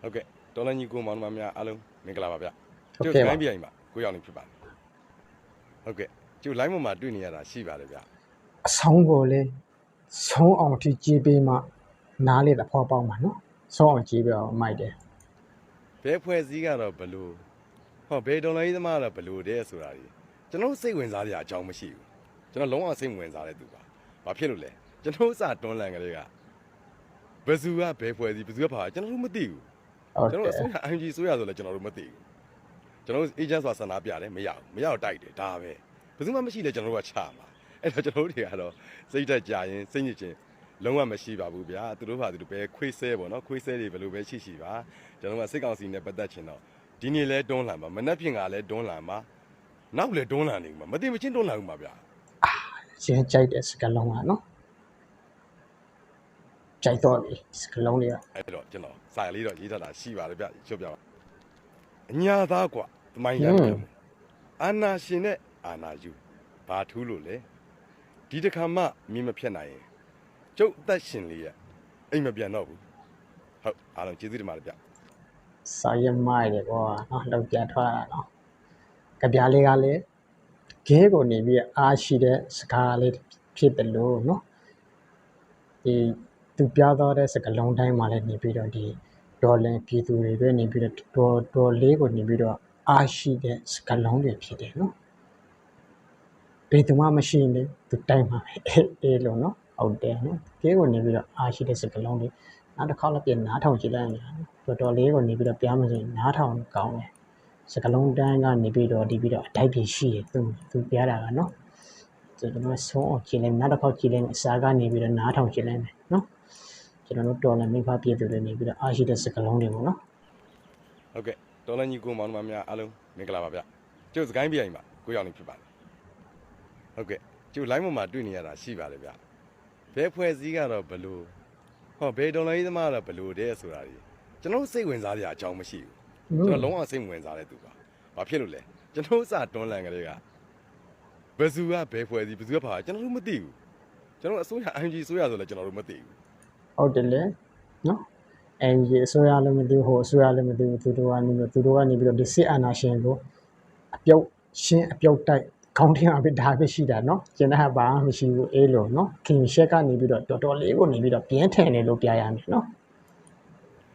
ဟုတ်ကဲ့တော်လိုင်းကြီးကိုမောင်နှမများအားလုံးမင်္ဂလာပါဗျကျုပ်တိုင်းပြိုင်ပါကိုရောက်နေဖြစ်ပါတယ်ဟုတ်ကဲ့ကျုပ် line ပေါ်မှာတွေ့နေရတာရှိပါတယ်ဗျအဆောင်ကိုလေဆုံးအောင်ထိကြည့်ပေးမှနားလေသဘောပေါက်မှာနော်ဆုံးအောင်ကြည့်ပြအောင်မိုက်တယ်ဘဲဖွဲ့စည်းကတော့ဘလို့ဟောဘဲတော်လိုင်းကြီးသမားကတော့ဘလို့တဲ့ဆိုတာကြီးကျွန်တော်စိတ်ဝင်စားစရာအကြောင်းမရှိဘူးကျွန်တော်လုံးဝစိတ်ဝင်စားတဲ့သူပါဘာဖြစ်လို့လဲကျွန်တော်စတွန်းလန်ကလေးကဘယ်သူကဘဲဖွဲ့စည်းဘယ်သူကပါကျွန်တော်တို့မသိဘူးကျွန်တော်အစိုးရ ING ဆိုရဆိုလဲကျွန်တော်တို့မသိဘူးကျွန်တော် agent ဆိုတာဆန္ဒပြတယ်မရတော့တိုက်တယ်ဒါပဲဘယ်သူမှမရှိလဲကျွန်တော်တို့ကချမှာအဲ့တော့ကျွန်တော်တို့တွေကတော့စိတ်တက်ကြရင်စိတ်ညစ်ခြင်းလုံးဝမရှိပါဘူးဗျာသူတို့ဘာသူတို့ပဲခွေးဆဲပေါ့နော်ခွေးဆဲတွေဘယ်လိုပဲရှိပါကျွန်တော်ကစိတ်ကောင်းစီနဲ့ပတ်သက်ချင်တော့ဒီနေ့လဲတွန်းလှန်ပါမနှက်ပြင်ကလည်းတွန်းလှန်ပါနောက်လဲတွန်းလှန်နေမှာမသိမချင်းတွန်းလှန်ဦးမှာဗျာရှင်းကြိုက်တဲ့စကလုံးကနော်ကြိုက်တော့လေစကလုံးလေးကအဲ့တော့ကျွန်တော်စာလေးတော့ရေးထားတာရှိပါတယ်ဗျချွတ်ပြပါအညာသားกว่าသမိုင်းရံအာနာရှင်နဲ့အာနာယူဘာထူးလို့လဲဒီတစ်ခါမှမြင်မဖြတ်နိုင်ရင်ကျုပ်အသက်ရှင်လေးရဲ့အိမ်မပြန်တော့ဘူးဟုတ်အားလုံးကျေးဇူးတင်ပါတယ်ဗျစာရမိုက်တယ်ကွာနော်လောက်ပြထွက်တာနော်ကြပြလေးကလည်းခဲကိုနေပြီးအားရှိတဲ့စကားလေးဖြစ်တယ်လို့နော်ဒီသူပြသွားတဲ့စကလုံးတိုင်းမှာလည်းနေပြီးတော့ဒီဒေါ်လန်ပြည်သူတွေပဲနေပြီးတော့ဒေါ်လေးကိုနေပြီးတော့အားရှိတဲ့စကလုံးတွေဖြစ်တယ်နော်ဘယ်သူမှမရှိရင်လေသူတိုင်းမှာအေးလို့နော်ဟုတ်တယ်နော်ခဲကိုနေပြီးတော့အားရှိတဲ့စကလုံးတွေနောက်တစ်ခါလည်းပြန်နားထောင်ကြည့်လိုက်ရင်ဒေါ်လေးကိုနေပြီးတော့ပြားမစင်နားထောင်ကောင်းတယ်စကလုံးတိုင်းကနေပြီးတော့ဒီပြီးတော့အတိုက်ပြရှိတယ်သူပြားတာကနော်ကျွန်တော်ဆုံးအောင်ကြည့်လိုက်နောက်တစ်ခါကြည့်လိုက်အစားကနေပြီးတော့နားထောင်ကြည့်လိုက်မယ်နော်ကျွန်တော်တို့တော်လည်းမိဖပြည့်သူတွေနေပြီးတော့အားရှိတဲ့စကလုံးတွေပေါ့နော်ဟုတ်ကဲ့တော်လည်းညီကိုမောင်နှမများအားလုံးမင်္ဂလာပါဗျကျုပ်စကိုင်းပြိုင်ပါကိုရောက်နေဖြစ်ပါတယ်ဟုတ်ကဲ့ကျုပ် line ပေါ်မှာတွေ့နေရတာရှိပါတယ်ဗျဘဲဖွဲ့စည်းကတော့ဘလို့ဟောဘဲတော်လည်းသမားကတော့ဘလို့တဲ့ဆိုတာကြီးကျွန်တော်စိတ်ဝင်စားစရာအကြောင်းမရှိဘူးကျွန်တော်လုံးဝစိတ်ဝင်စားတဲ့သူပါဘာဖြစ်လို့လဲကျွန်တော်စတွန်းလန်ကလေးကဘယ်သူကဘဲဖွဲ့စည်းဘယ်သူကပါကျွန်တော်တို့မသိဘူးကျွန်တော်အစိုးရ ING ဆိုရဆိုလဲကျွန်တော်တို့မသိဘူးဟုတ်တယ်လေနော် ING အစိုးရလည်းမသိဘူးဟိုအစိုးရလည်းမသိဘူးသူတို့ကနေပြီးတော့ဒီစစ်အာဏာရှင်ကိုအပြုတ်တိုက်ခေါင်းထင်းအပြစ်ဒါပဲရှိတာနော်ကျန်တဲ့ဟာဘာမှမရှိဘူးအေးလို့နော်ခင်ရှက်ကနေပြီးတော့တော်တော်လေးကိုနေပြီးတော့ပြင်းထန်တယ်လို့ပြရမယ်နော်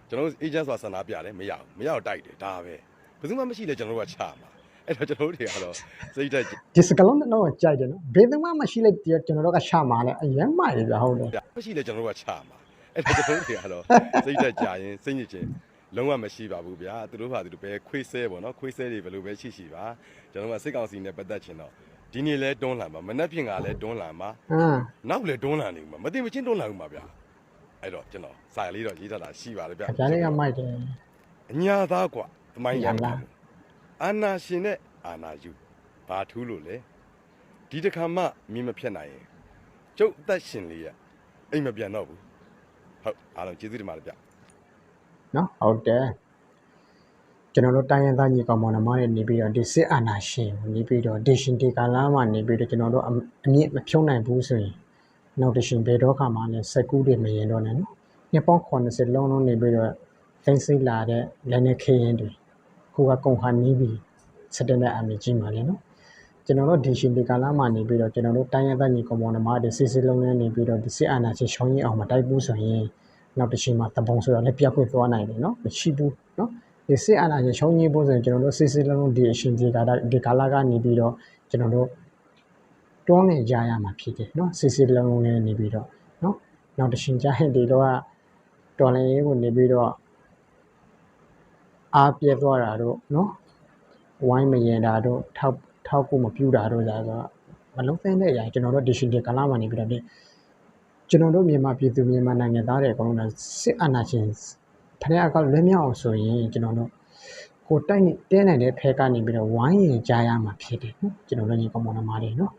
ကျွန်တော် agent ဆိုတာဆန္ဒပြတယ်မရတော့တိုက်တယ်ဒါပဲဘယ်သူမှမရှိလဲကျွန်တော်တို့ကချမှာအဲ့တော့ကျွန်တော်တို့တွေကတော့စိတ်တက်ဒီစကလုံးတော့ကြိုက်တယ်နော်ဘယ်သူမှမရှိလဲကျွန်တော်တို့ကချမှာလဲအရင်မှရပြဟုတ်တယ်မရှိလဲကျွန်တော်တို့ကချမှာအဲ့တော့ကျွန်တော်တို့တွေကတော့စိတ်တက်ကြရင်စိတ်ညစ်ခြင်းလုံးဝမရှိပါဘူးဗျာသူတို့ဘာသူတို့ပဲခွေးဆဲပေါ့နော်ခွေးဆဲတွေဘယ်လိုပဲရှိပါကျွန်တော်ကစိတ်ကောင်းစီနဲ့ပတ်သက်ချင်တော့ဒီနေ့လဲတွန်းလှန်ပါမနှက်ပြင်ကလည်းတွန်းလှန်ပါနောက်လဲတွန်းလှန်နေမှာမသိမချင်းတွန်းလှန်ဦးမှာဗျာအဲ့တော့ကျွန်တော်စာလေးတော့ရေးထားတာရှိပါတယ်ဗျဒါလေးကမိုက်တယ်အညာသားกว่าသမိုင်းရံအာနာရှင်နဲ့အာနာယူဘာထူးလို့လဲဒီတစ်ခါမှမြင်မဖြတ်နိုင်ရင်ကျုပ်အသက်ရှင်လေးရဲ့အိမ်မပြန်တော့ဘူးဟုတ်အားလုံးကျေးဇူးတင်ပါတယ်ဗျနော်ဟုတ်တယ်ကျွန်တော်တို့တိုင်းရင်းသားညီကောင်မောင်နှမတွေနေပြီးတော့ဒီစစ်အာဏာရှင်ကိုနေပြီးတော့ဒေရှင်ဒီကာလာမှာနေပြီးတော့ကျွန်တော်တို့အမြင့်မဖြုံးနိုင်ဘူးဆိုရင်နောက်ဒေရှင်ဘယ်တော့ခါမှလည်းစက်ကူးတွေမရင်တော့နဲ့နော်နှစ်ပေါင်း80လုံးလုံးနေပြီးတော့သိသိလာတဲ့လက်နဲ့ခရင်တွေခုကကုန်ခါနီးပြီးစတဲ့နဲ့အမြင့်ကြီးမှာလေနော်ကျွန်တော်တို့ဒေရှင်ဒီကာလာမှာနေပြီးတော့ကျွန်တော်တို့တိုင်းရင်းသားညီကောင်မောင်နှမတွေစစ်စစ်လုံးနဲ့နေပြီးတော့ဒီစစ်အာဏာရှင်ရှောင်းရင်အောင်မတိုက်ဘူးဆိုရင်နောက်တစ်ချိန်မှာတပုံဆိုတော့လည်းပြတ်ပွင့်သွားနိုင်တယ်နော်မရှိဘူးနော်ဒီစစ်အာဏာရှင်ရှောင်းကြီးဖို့ဆိုရင်ကျွန်တော်တို့စစ်စစ်လုံးဒီအရှင်ဒီကာလာကနေပြီးတော့ကျွန်တော်တို့တွန်းနေကြရမှာဖြစ်တယ်နော်စစ်စစ်လုံးနဲ့နေပြီးတော့နော်နောက်တစ်ချိန်ကျရင်ဒီတော့ကတော်လည်းရေးကိုနေပြီးတော့အားပြဲသွားတာတို့နော်ဝိုင်းမရင်တာတို့ထောက်ကိုမပြူတာတို့ဆိုတော့မလုံးသင်းတဲ့အရာကျွန်တော်တို့ဒီရှင်ဒီကာလာမှာနေပြီးတော့ကျွန်တော်တို့မြန်မာပြည်သူမြန်မာနိုင်ငံသားတွေအကုန်လုံးစစ်အာဏာရှင်ဖရဲအကောက်လွဲမြောက်အောင်ဆိုရင်ကျွန်တော်တို့ကိုတိုက်နေတဲနိုင်တဲ့ဖဲကနေပြီးတော့ဝိုင်းရင်ကြားရမှာဖြစ်တယ်နော်ကျွန်တော်တို့ညီကောင်မောင်နှမတွေနော်